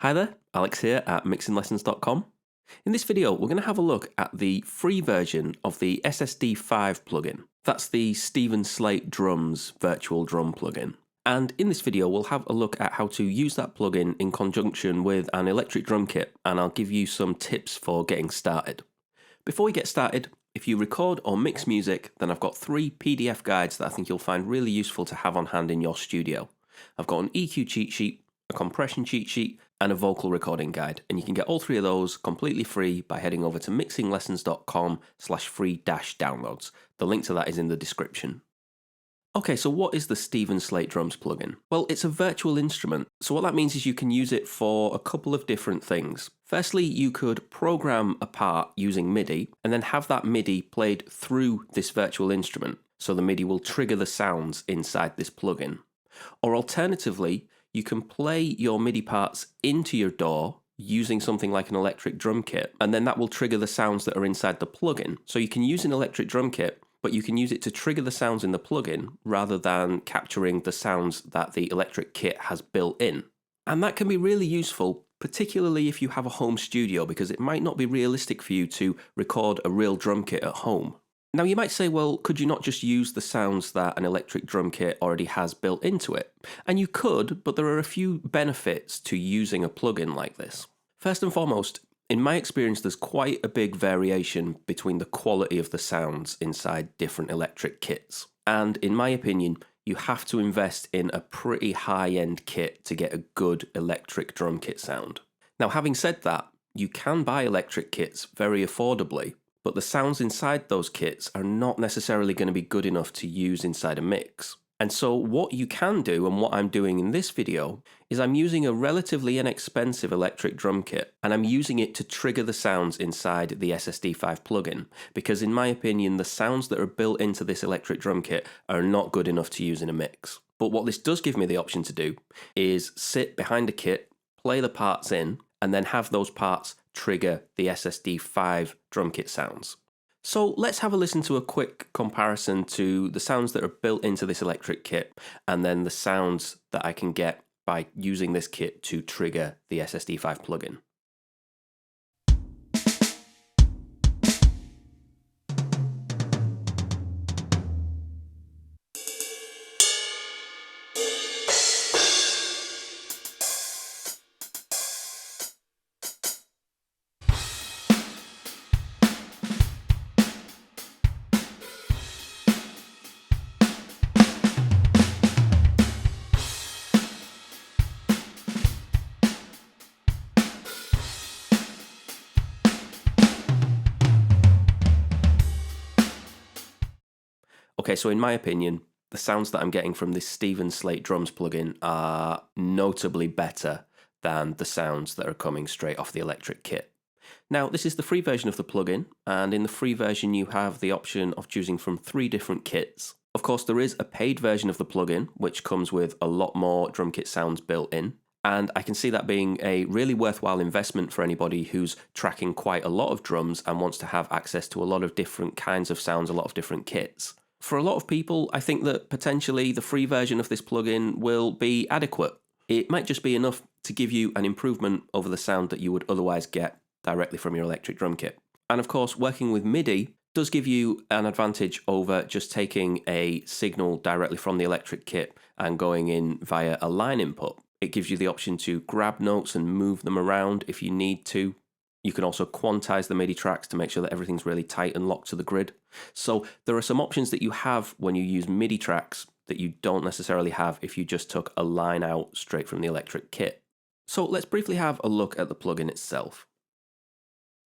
Hi there, Alex here at mixinglessons.com. In this video, we're going to have a look at the free version of the SSD5 plugin. That's the Steven Slate Drums virtual drum plugin. And in this video, we'll have a look at how to use that plugin in conjunction with an electric drum kit, and I'll give you some tips for getting started. Before we get started, if you record or mix music, then I've got 3 PDF guides that I think you'll find really useful to have on hand in your studio. I've got an EQ cheat sheet, a compression cheat sheet, and a vocal recording guide, and you can get all 3 of those completely free by heading over to mixinglessons.com/free-downloads. The link to that is in the description. Okay, so what is the Steven Slate Drums plugin? Well, it's a virtual instrument, so what that means is you can use it for a couple of different things. Firstly, you could program a part using MIDI, and then have that MIDI played through this virtual instrument, so the MIDI will trigger the sounds inside this plugin. Or alternatively, you can play your MIDI parts into your DAW using something like an electric drum kit, and then that will trigger the sounds that are inside the plugin. So you can use an electric drum kit, but you can use it to trigger the sounds in the plugin rather than capturing the sounds that the electric kit has built in. And that can be really useful, particularly if you have a home studio, because it might not be realistic for you to record a real drum kit at home. Now you might say, well, could you not just use the sounds that an electric drum kit already has built into it? And you could, but there are a few benefits to using a plugin like this. First and foremost, in my experience, there's quite a big variation between the quality of the sounds inside different electric kits. And in my opinion, you have to invest in a pretty high-end kit to get a good electric drum kit sound. Now, having said that, you can buy electric kits very affordably, but the sounds inside those kits are not necessarily going to be good enough to use inside a mix. And so what you can do, and what I'm doing in this video, is I'm using a relatively inexpensive electric drum kit, and I'm using it to trigger the sounds inside the SSD5 plugin, because in my opinion, the sounds that are built into this electric drum kit are not good enough to use in a mix. But what this does give me the option to do is sit behind a kit, play the parts in, and then have those parts trigger the SSD5 drum kit sounds. So let's have a listen to a quick comparison to the sounds that are built into this electric kit and then the sounds that I can get by using this kit to trigger the SSD5 plugin. Okay, so in my opinion, the sounds that I'm getting from this Steven Slate Drums plugin are notably better than the sounds that are coming straight off the electric kit. Now, this is the free version of the plugin, and in the free version you have the option of choosing from 3 different kits. Of course, there is a paid version of the plugin, which comes with a lot more drum kit sounds built in, and I can see that being a really worthwhile investment for anybody who's tracking quite a lot of drums and wants to have access to a lot of different kinds of sounds, a lot of different kits. For a lot of people, I think that potentially the free version of this plugin will be adequate. It might just be enough to give you an improvement over the sound that you would otherwise get directly from your electric drum kit. And of course, working with MIDI does give you an advantage over just taking a signal directly from the electric kit and going in via a line input. It gives you the option to grab notes and move them around if you need to. You can also quantize the MIDI tracks to make sure that everything's really tight and locked to the grid. So there are some options that you have when you use MIDI tracks that you don't necessarily have if you just took a line out straight from the electric kit. So let's briefly have a look at the plugin itself.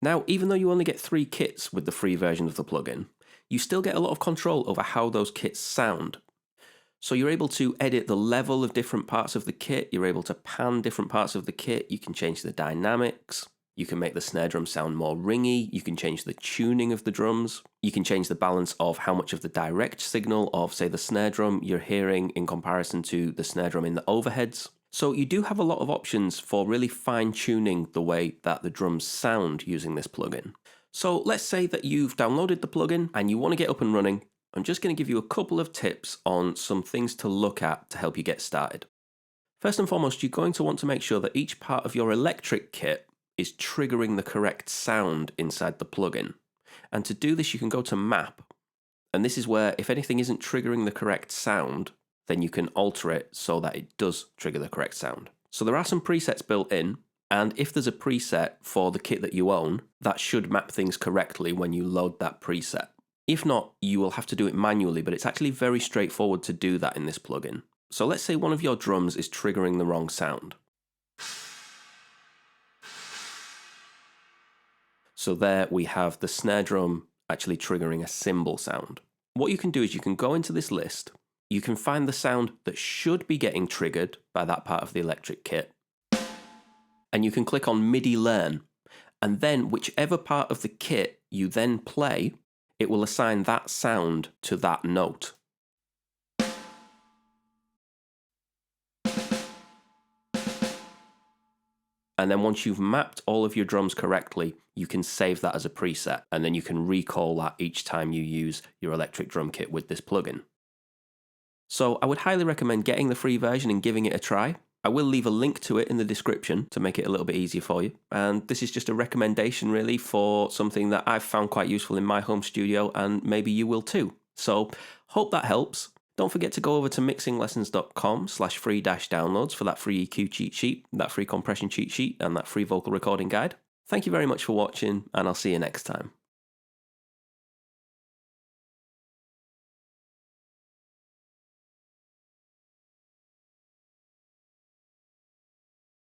Now, even though you only get 3 kits with the free version of the plugin, you still get a lot of control over how those kits sound. So you're able to edit the level of different parts of the kit, you're able to pan different parts of the kit, you can change the dynamics. You can make the snare drum sound more ringy, you can change the tuning of the drums, you can change the balance of how much of the direct signal of, say, the snare drum you're hearing in comparison to the snare drum in the overheads. So you do have a lot of options for really fine-tuning the way that the drums sound using this plugin. So let's say that you've downloaded the plugin and you want to get up and running. I'm just going to give you a couple of tips on some things to look at to help you get started. First and foremost, you're going to want to make sure that each part of your electric kit is triggering the correct sound inside the plugin. And to do this, you can go to Map. And this is where, if anything isn't triggering the correct sound, then you can alter it so that it does trigger the correct sound. So there are some presets built in, and if there's a preset for the kit that you own, that should map things correctly when you load that preset. If not, you will have to do it manually, but it's actually very straightforward to do that in this plugin. So let's say one of your drums is triggering the wrong sound. So there we have the snare drum actually triggering a cymbal sound. What you can do is you can go into this list, you can find the sound that should be getting triggered by that part of the electric kit, and you can click on MIDI Learn, and then whichever part of the kit you then play, it will assign that sound to that note. And then once you've mapped all of your drums correctly, you can save that as a preset, and then you can recall that each time you use your electric drum kit with this plugin. So I would highly recommend getting the free version and giving it a try. I will leave a link to it in the description to make it a little bit easier for you. And this is just a recommendation really for something that I've found quite useful in my home studio, and maybe you will too. So hope that helps. Don't forget to go over to mixinglessons.com/free-downloads for that free EQ cheat sheet, that free compression cheat sheet, and that free vocal recording guide. Thank you very much for watching, and I'll see you next time.